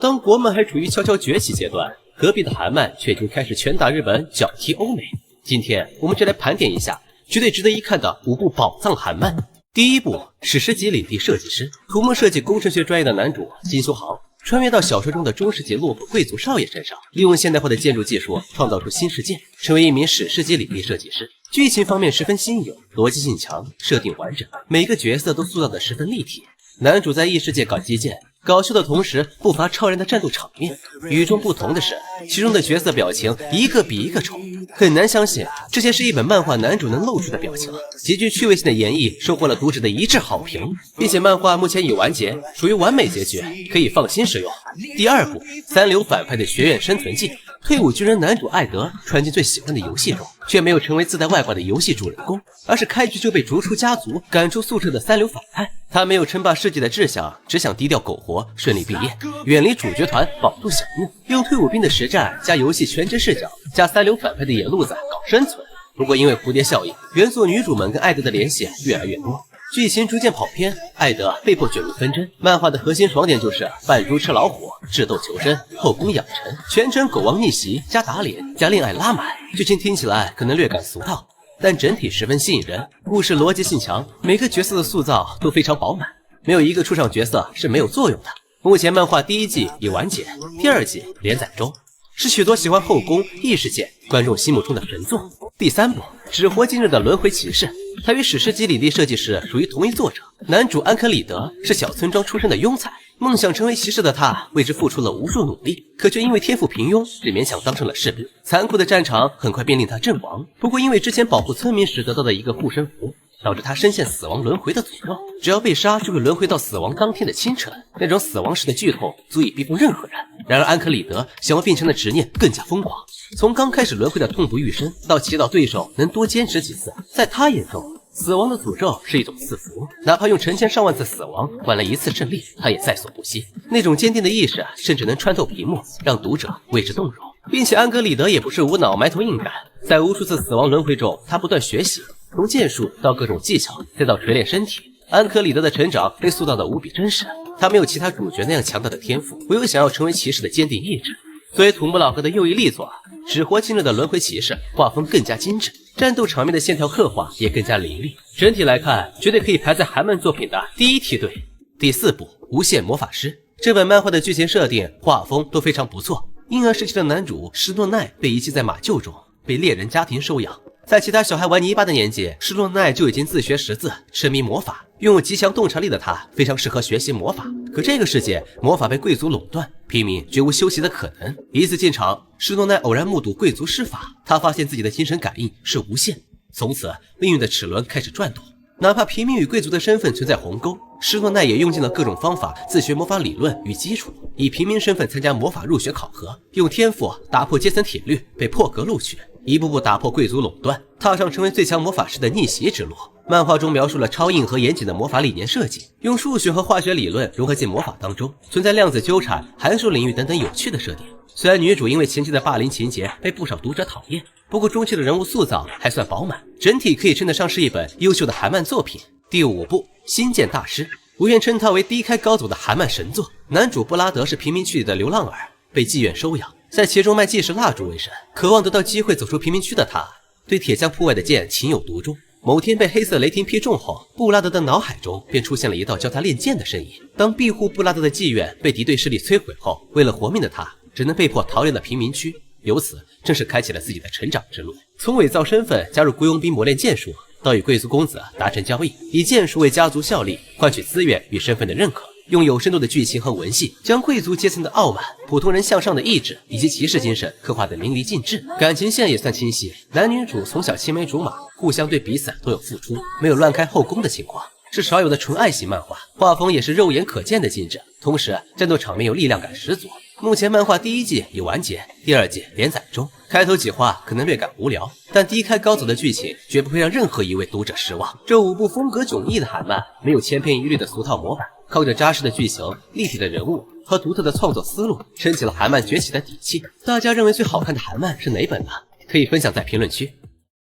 当国漫还处于悄悄崛起阶段，隔壁的韩漫却已经开始拳打日本，脚踢欧美。今天我们就来盘点一下绝对值得一看的5部宝藏韩漫。第一部，史诗级领地设计师，土木设计工程学专业的男主金修航，穿越到小说中的中世纪落魄贵族少爷身上，利用现代化的建筑技术创造出新世界，成为一名史诗级领地设计师。剧情方面十分新颖，逻辑性强，设定完整，每个角色都塑造得十分立体。男主在异世界搞基建，搞笑的同时不乏超然的战斗场面。与众不同的是，其中的角色表情一个比一个丑，很难相信这些是一本漫画男主能露出的表情。极具趣味性的演绎收获了读者的一致好评，并且漫画目前已完结，属于完美结局，可以放心使用。第二部，三流反派的学院生存记。退伍军人男主艾德穿进最喜欢的游戏中，却没有成为自带外挂的游戏主人公，而是开局就被逐出家族，赶出宿舍的三流反派。他没有称霸世界的志向，只想低调苟活，顺利毕业，远离主角团，保住小命，用退伍兵的实战加游戏全知视角加三流反派的野路子搞生存。不过因为蝴蝶效应，原作女主们跟艾德的联系越来越多，剧情逐渐跑偏，艾德被迫卷入纷争。漫画的核心爽点就是扮猪吃老虎，智斗求生，后宫养成，全程狗王逆袭加打脸加恋爱拉满。剧情听起来可能略感俗套，但整体十分吸引人，故事逻辑性强，每个角色的塑造都非常饱满，没有一个出场角色是没有作用的。目前漫画第1季已完结，第2季连载中，是许多喜欢后宫异世界观众心目中的神作。第3部，只活今日的轮回骑士，他与史诗级领地设计师属于同一作者。男主安可里德是小村庄出身的庸才，梦想成为骑士的他为之付出了无数努力，可却因为天赋平庸，只勉强当上了士兵。残酷的战场很快便令他阵亡，不过因为之前保护村民时得到的一个护身符，导致他深陷死亡轮回的诅咒，只要被杀就会轮回到死亡当天的清晨，那种死亡时的剧痛足以逼疯任何人。然而安可里德想要变成的执念更加疯狂，从刚开始轮回的痛不欲生，到祈祷对手能多坚持几次。在他眼中，死亡的诅咒是一种赐福，哪怕用成千上万次死亡换来一次胜利，他也在所不惜。那种坚定的意识甚至能穿透屏幕，让读者为之动容。并且安格里德也不是无脑埋头硬干，在无数次死亡轮回中，他不断学习，从剑术到各种技巧，再到锤炼身体。安可里德的成长被塑造得无比真实，他没有其他主角那样强大的天赋，唯有想要成为骑士的坚定意志。作为土木老哥的又一力作，只活今日的轮回骑士画风更加精致，战斗场面的线条刻画也更加凌厉。整体来看，绝对可以排在韩漫作品的第1梯队。第4部，无限魔法师，这本漫画的剧情设定、画风都非常不错。婴儿时期的男主施诺奈被遗弃在马厩中，被猎人家庭收养。在其他小孩玩泥巴的年纪，施诺奈就已经自学识字，沉迷魔法。拥有极强洞察力的他非常适合学习魔法，可这个世界魔法被贵族垄断，平民绝无修习的可能。一次进场，施诺奈偶然目睹贵族施法，他发现自己的精神感应是无限，从此命运的齿轮开始转动。哪怕平民与贵族的身份存在鸿沟，施诺奈也用尽了各种方法自学魔法理论与基础，以平民身份参加魔法入学考核，用天赋打破阶层铁律，被破格录取，一步步打破贵族垄断，踏上成为最强魔法师的逆袭之路。漫画中描述了超硬和严谨的魔法理念设计，用数学和化学理论融合进魔法当中，存在量子纠缠、函数领域等等有趣的设定。虽然女主因为前期的霸凌情节被不少读者讨厌，不过中期的人物塑造还算饱满，整体可以称得上是一本优秀的韩漫作品。第5部，星舰大师，无缘称他为低开高走的韩漫神作。男主布拉德是贫民区里的流浪儿，被妓院收养，在其中卖计时蜡烛为生。渴望得到机会走出贫民区的他，对铁匠铺外的剑情有独钟。某天被黑色雷霆劈中后，布拉德的脑海中便出现了一道教他练剑的身影。当庇护布拉德的妓院被敌对势力摧毁后，为了活命的他只能被迫逃离了贫民区，由此正式开启了自己的成长之路。从伪造身份加入雇佣兵磨练剑术，到与贵族公子达成交易，以剑术为家族效力，换取资源与身份的认可。用有深度的剧情和文戏，将贵族阶层的傲慢、普通人向上的意志以及骑士精神刻画得淋漓尽致。感情线也算清晰，男女主从小青梅竹马，互相对彼此都有付出，没有乱开后宫的情况，是少有的纯爱型漫画。画风也是肉眼可见的精致，同时战斗场面有力量感十足。目前漫画第1季已完结，第2季连载中。开头几话可能略感无聊，但低开高走的剧情绝不会让任何一位读者失望。这5部风格迥异的韩漫，没有千篇一律的俗套模板，靠着扎实的剧情、立体的人物和独特的创作思路，撑起了韩漫崛起的底气。大家认为最好看的韩漫是哪本呢？可以分享在评论区。